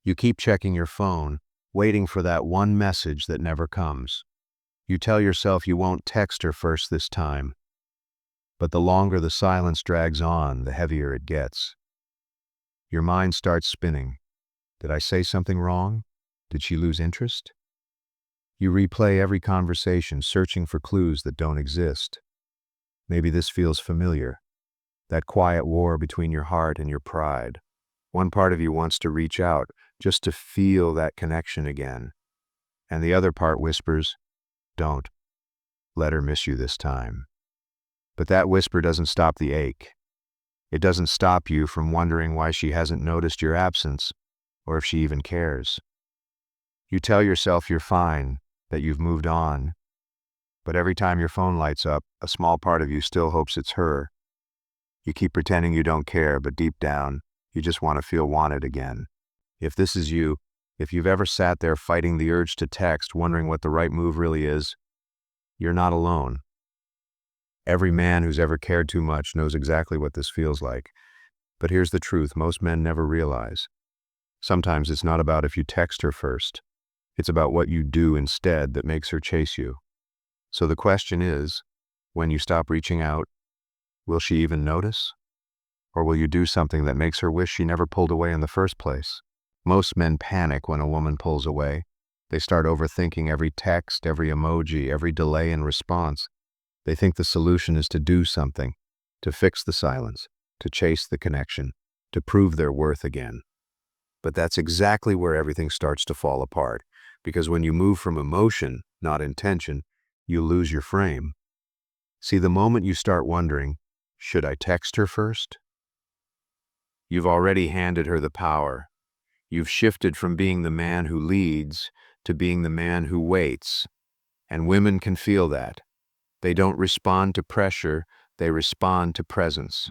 You keep checking your phone, waiting for that one message that never comes. You tell yourself you won't text her first this time, but the longer the silence drags on, the heavier it gets. Your mind starts spinning. Did I say something wrong? Did she lose interest? You replay every conversation, searching for clues that don't exist. Maybe this feels familiar. That quiet war between your heart and your pride. One part of you wants to reach out, just to feel that connection again. And the other part whispers, don't. Let her miss you this time. But that whisper doesn't stop the ache. It doesn't stop you from wondering why she hasn't noticed your absence, or if she even cares. You tell yourself you're fine, that you've moved on. But every time your phone lights up, a small part of you still hopes it's her. You keep pretending you don't care, but deep down, you just want to feel wanted again. If this is you, if you've ever sat there fighting the urge to text, wondering what the right move really is, you're not alone. Every man who's ever cared too much knows exactly what this feels like. But here's the truth most men never realize. Sometimes it's not about if you text her first. It's about what you do instead that makes her chase you. So the question is, when you stop reaching out, will she even notice? Or will you do something that makes her wish she never pulled away in the first place? Most men panic when a woman pulls away. They start overthinking every text, every emoji, every delay in response. They think the solution is to do something, to fix the silence, to chase the connection, to prove their worth again. But that's exactly where everything starts to fall apart, because when you move from emotion, not intention, you lose your frame. See, the moment you start wondering, should I text her first? You've already handed her the power. You've shifted from being the man who leads to being the man who waits. And women can feel that. They don't respond to pressure, they respond to presence.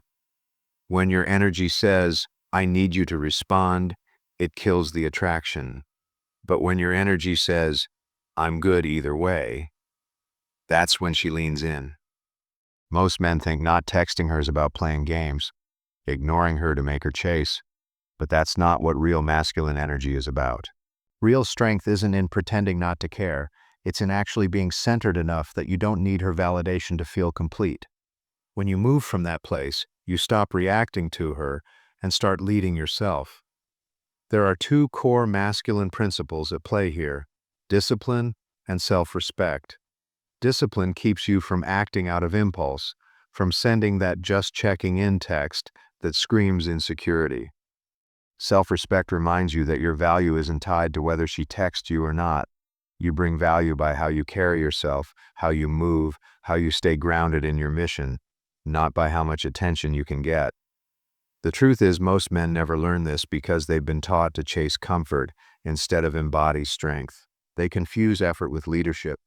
When your energy says, I need you to respond, it kills the attraction. But when your energy says, I'm good either way, that's when she leans in. Most men think not texting her is about playing games, ignoring her to make her chase, but that's not what real masculine energy is about. Real strength isn't in pretending not to care, it's in actually being centered enough that you don't need her validation to feel complete. When you move from that place, you stop reacting to her and start leading yourself. There are two core masculine principles at play here: discipline and self-respect. Discipline keeps you from acting out of impulse, from sending that just checking in text that screams insecurity. Self-respect reminds you that your value isn't tied to whether she texts you or not. You bring value by how you carry yourself, how you move, how you stay grounded in your mission, not by how much attention you can get. The truth is, most men never learn this because they've been taught to chase comfort instead of embody strength. They confuse effort with leadership.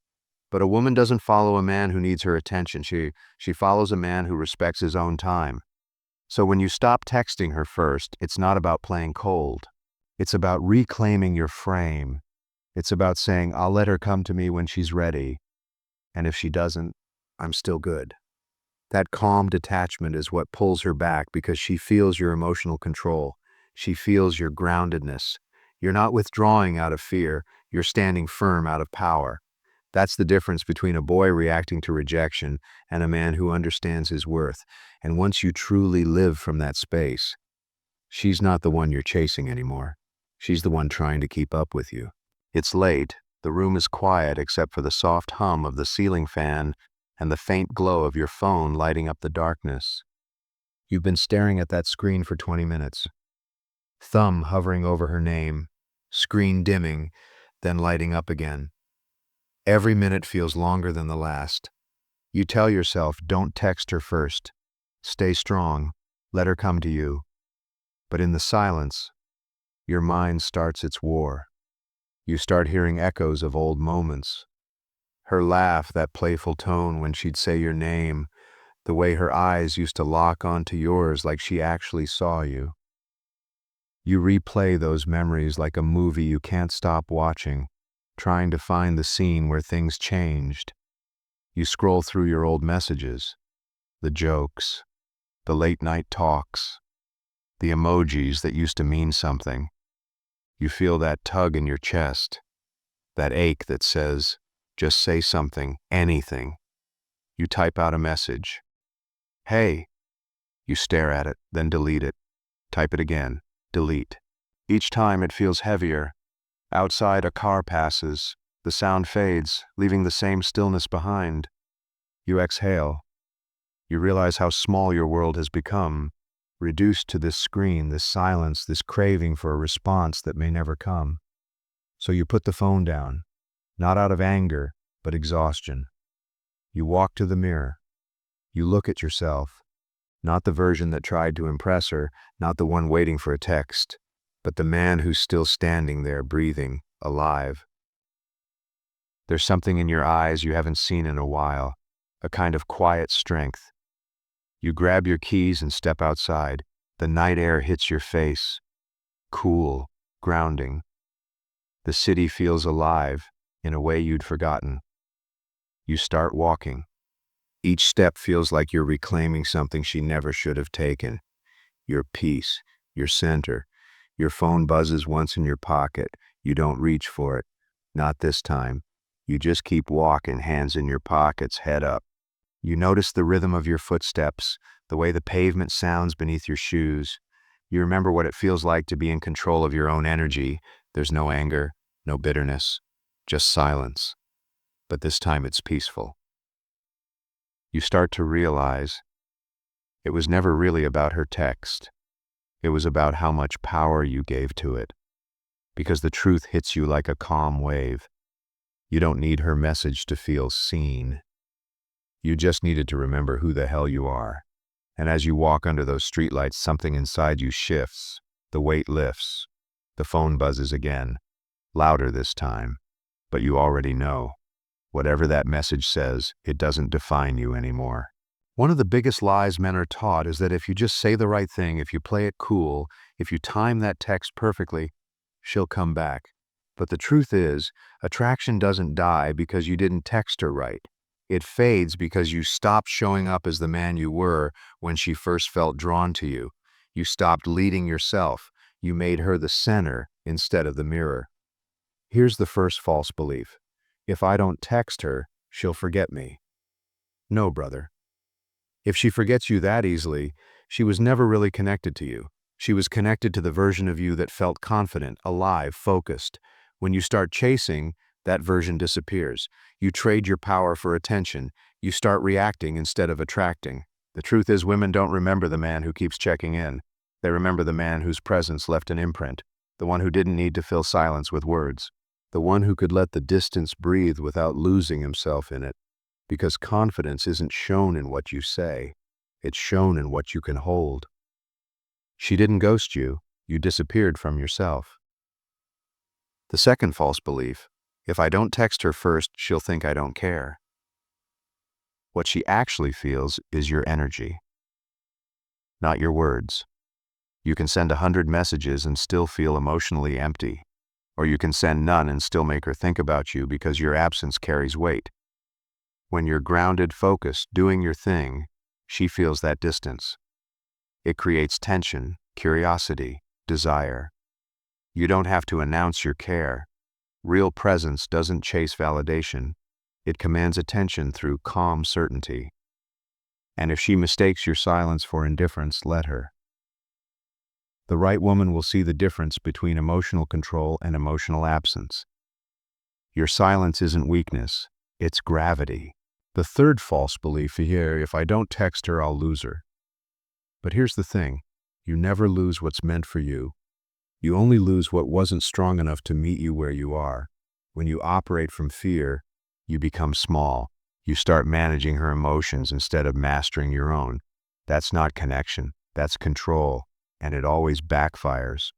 But a woman doesn't follow a man who needs her attention. She follows a man who respects his own time. So when you stop texting her first, it's not about playing cold. It's about reclaiming your frame. It's about saying, I'll let her come to me when she's ready. And if she doesn't, I'm still good. That calm detachment is what pulls her back because she feels your emotional control. She feels your groundedness. You're not withdrawing out of fear. You're standing firm out of power. That's the difference between a boy reacting to rejection and a man who understands his worth. And once you truly live from that space, she's not the one you're chasing anymore. She's the one trying to keep up with you. It's late. The room is quiet except for the soft hum of the ceiling fan and the faint glow of your phone lighting up the darkness. You've been staring at that screen for 20 minutes. Thumb hovering over her name, screen dimming, then lighting up again. Every minute feels longer than the last. You tell yourself, don't text her first. Stay strong. Let her come to you. But in the silence, your mind starts its war. You start hearing echoes of old moments. Her laugh, that playful tone when she'd say your name, the way her eyes used to lock onto yours like she actually saw you. You replay those memories like a movie you can't stop watching, trying to find the scene where things changed. You scroll through your old messages, the jokes, the late-night talks, the emojis that used to mean something. You feel that tug in your chest, that ache that says, just say something, anything. You type out a message. Hey. You stare at it, then delete it. Type it again. Delete. Each time it feels heavier. Outside a car passes. The sound fades, leaving the same stillness behind. You exhale. You realize how small your world has become, reduced to this screen, this silence, this craving for a response that may never come. So you put the phone down, not out of anger, but exhaustion. You walk to the mirror. You look at yourself, not the version that tried to impress her, not the one waiting for a text, but the man who's still standing there, breathing, alive. There's something in your eyes you haven't seen in a while, a kind of quiet strength. You grab your keys and step outside. The night air hits your face, cool, grounding. The city feels alive in a way you'd forgotten. You start walking. Each step feels like you're reclaiming something she never should have taken. Your peace, your center. Your phone buzzes once in your pocket. You don't reach for it. Not this time. You just keep walking, hands in your pockets, head up. You notice the rhythm of your footsteps, the way the pavement sounds beneath your shoes. You remember what it feels like to be in control of your own energy. There's no anger, no bitterness, just silence. But this time it's peaceful. You start to realize it was never really about her text. It was about how much power you gave to it. Because the truth hits you like a calm wave. You don't need her message to feel seen. You just needed to remember who the hell you are. And as you walk under those streetlights, something inside you shifts. The weight lifts. The phone buzzes again. Louder this time. But you already know. Whatever that message says, it doesn't define you anymore. One of the biggest lies men are taught is that if you just say the right thing, if you play it cool, if you time that text perfectly, she'll come back. But the truth is, attraction doesn't die because you didn't text her right. It fades because you stopped showing up as the man you were when she first felt drawn to you. You stopped leading yourself. You made her the center instead of the mirror. Here's the first false belief. If I don't text her, she'll forget me. No, brother. If she forgets you that easily, she was never really connected to you. She was connected to the version of you that felt confident, alive, focused. When you start chasing, that version disappears. You trade your power for attention. You start reacting instead of attracting. The truth is, women don't remember the man who keeps checking in. They remember the man whose presence left an imprint, the one who didn't need to fill silence with words, the one who could let the distance breathe without losing himself in it. Because confidence isn't shown in what you say. It's shown in what you can hold. She didn't ghost you. You disappeared from yourself. The second false belief, if I don't text her first, she'll think I don't care. What she actually feels is your energy, not your words. You can send 100 messages and still feel emotionally empty, or you can send none and still make her think about you because your absence carries weight. When you're grounded, focused, doing your thing, she feels that distance. It creates tension, curiosity, desire. You don't have to announce your care. Real presence doesn't chase validation. It commands attention through calm certainty. And if she mistakes your silence for indifference, let her. The right woman will see the difference between emotional control and emotional absence. Your silence isn't weakness, it's gravity. The third false belief here, if I don't text her, I'll lose her. But here's the thing, you never lose what's meant for you. You only lose what wasn't strong enough to meet you where you are. When you operate from fear, you become small. You start managing her emotions instead of mastering your own. That's not connection, that's control, and it always backfires.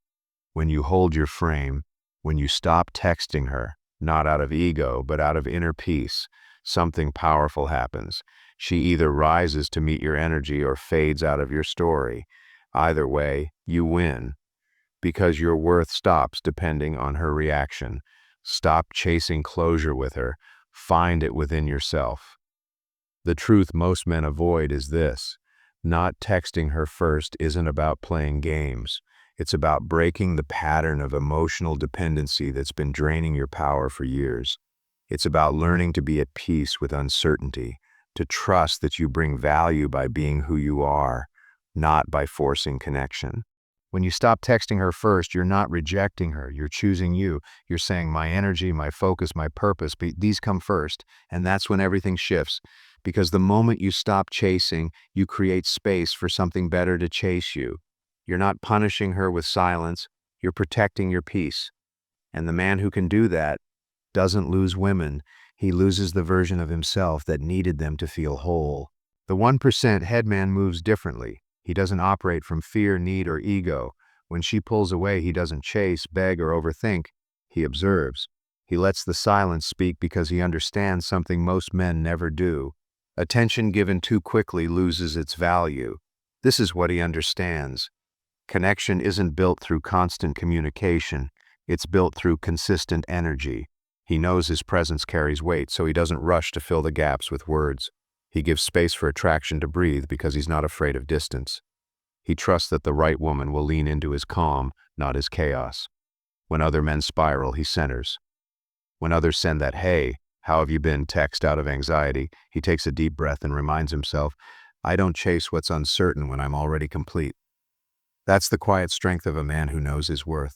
When you hold your frame, when you stop texting her, not out of ego, but out of inner peace, something powerful happens. She either rises to meet your energy or fades out of your story. Either way, you win. Because your worth stops depending on her reaction. Stop chasing closure with her. Find it within yourself. The truth most men avoid is this. Not texting her first isn't about playing games. It's about breaking the pattern of emotional dependency that's been draining your power for years. It's about learning to be at peace with uncertainty, to trust that you bring value by being who you are, not by forcing connection. When you stop texting her first, you're not rejecting her, you're choosing you. You're saying, my energy, my focus, my purpose, these come first. And that's when everything shifts. Because the moment you stop chasing, you create space for something better to chase you. You're not punishing her with silence, you're protecting your peace. And the man who can do that doesn't lose women, he loses the version of himself that needed them to feel whole. The 1% headman moves differently. He doesn't operate from fear, need, or ego. When she pulls away, he doesn't chase, beg, or overthink. He observes. He lets the silence speak because he understands something most men never do. Attention given too quickly loses its value. This is what he understands. Connection isn't built through constant communication. It's built through consistent energy. He knows his presence carries weight, so he doesn't rush to fill the gaps with words. He gives space for attraction to breathe because he's not afraid of distance. He trusts that the right woman will lean into his calm, not his chaos. When other men spiral, he centers. When others send that, "Hey, how have you been?" text out of anxiety, he takes a deep breath and reminds himself, I don't chase what's uncertain when I'm already complete. That's the quiet strength of a man who knows his worth.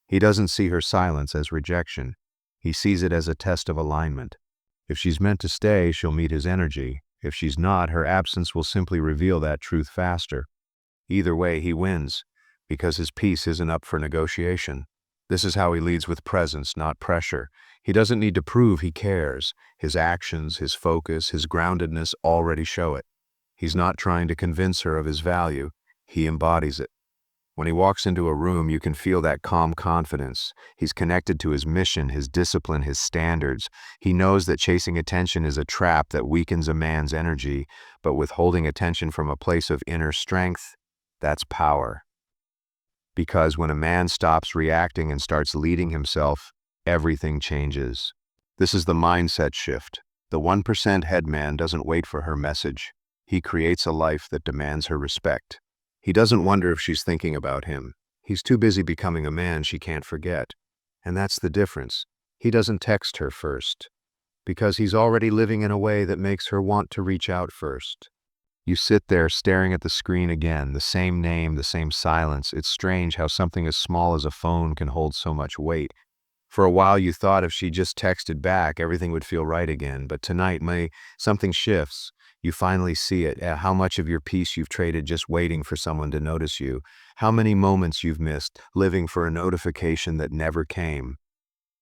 He doesn't see her silence as rejection. He sees it as a test of alignment. If she's meant to stay, she'll meet his energy. If she's not, her absence will simply reveal that truth faster. Either way, he wins, because his peace isn't up for negotiation. This is how he leads with presence, not pressure. He doesn't need to prove he cares. His actions, his focus, his groundedness already show it. He's not trying to convince her of his value. He embodies it. When he walks into a room, you can feel that calm confidence. He's connected to his mission, his discipline, his standards. He knows that chasing attention is a trap that weakens a man's energy, but withholding attention from a place of inner strength, that's power. Because when a man stops reacting and starts leading himself, everything changes. This is the mindset shift. The 1% headman doesn't wait for her message. He creates a life that demands her respect. He doesn't wonder if she's thinking about him. He's too busy becoming a man she can't forget. And that's the difference. He doesn't text her first, because he's already living in a way that makes her want to reach out first. You sit there staring at the screen again, the same name, the same silence. It's strange how something as small as a phone can hold so much weight. For a while you thought if she just texted back, everything would feel right again. But tonight, something shifts. You finally see it, how much of your peace you've traded just waiting for someone to notice you, how many moments you've missed living for a notification that never came.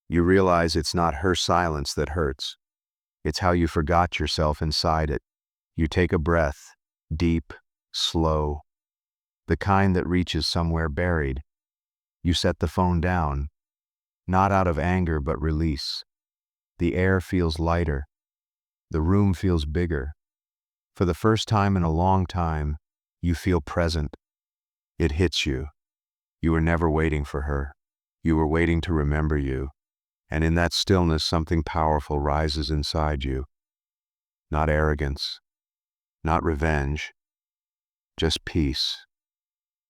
You realize it's not her silence that hurts. It's how you forgot yourself inside it. You take a breath, deep, slow, the kind that reaches somewhere buried. You set the phone down, not out of anger but release. The air feels lighter. The room feels bigger. For the first time in a long time, you feel present. It hits you. You were never waiting for her. You were waiting to remember you. And in that stillness, something powerful rises inside you. Not arrogance, not revenge, just peace.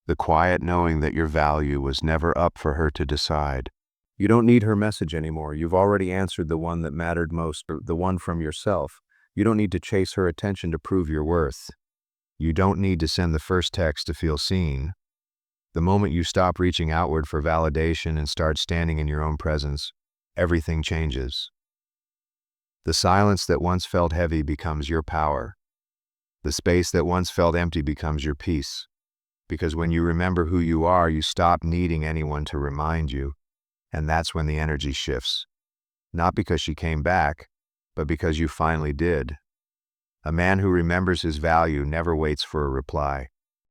The quiet knowing that your value was never up for her to decide. You don't need her message anymore. You've already answered the one that mattered most, the one from yourself. You don't need to chase her attention to prove your worth. You don't need to send the first text to feel seen. The moment you stop reaching outward for validation and start standing in your own presence, everything changes. The silence that once felt heavy becomes your power. The space that once felt empty becomes your peace. Because when you remember who you are, you stop needing anyone to remind you. And that's when the energy shifts. Not because she came back, but because you finally did. A man who remembers his value never waits for a reply.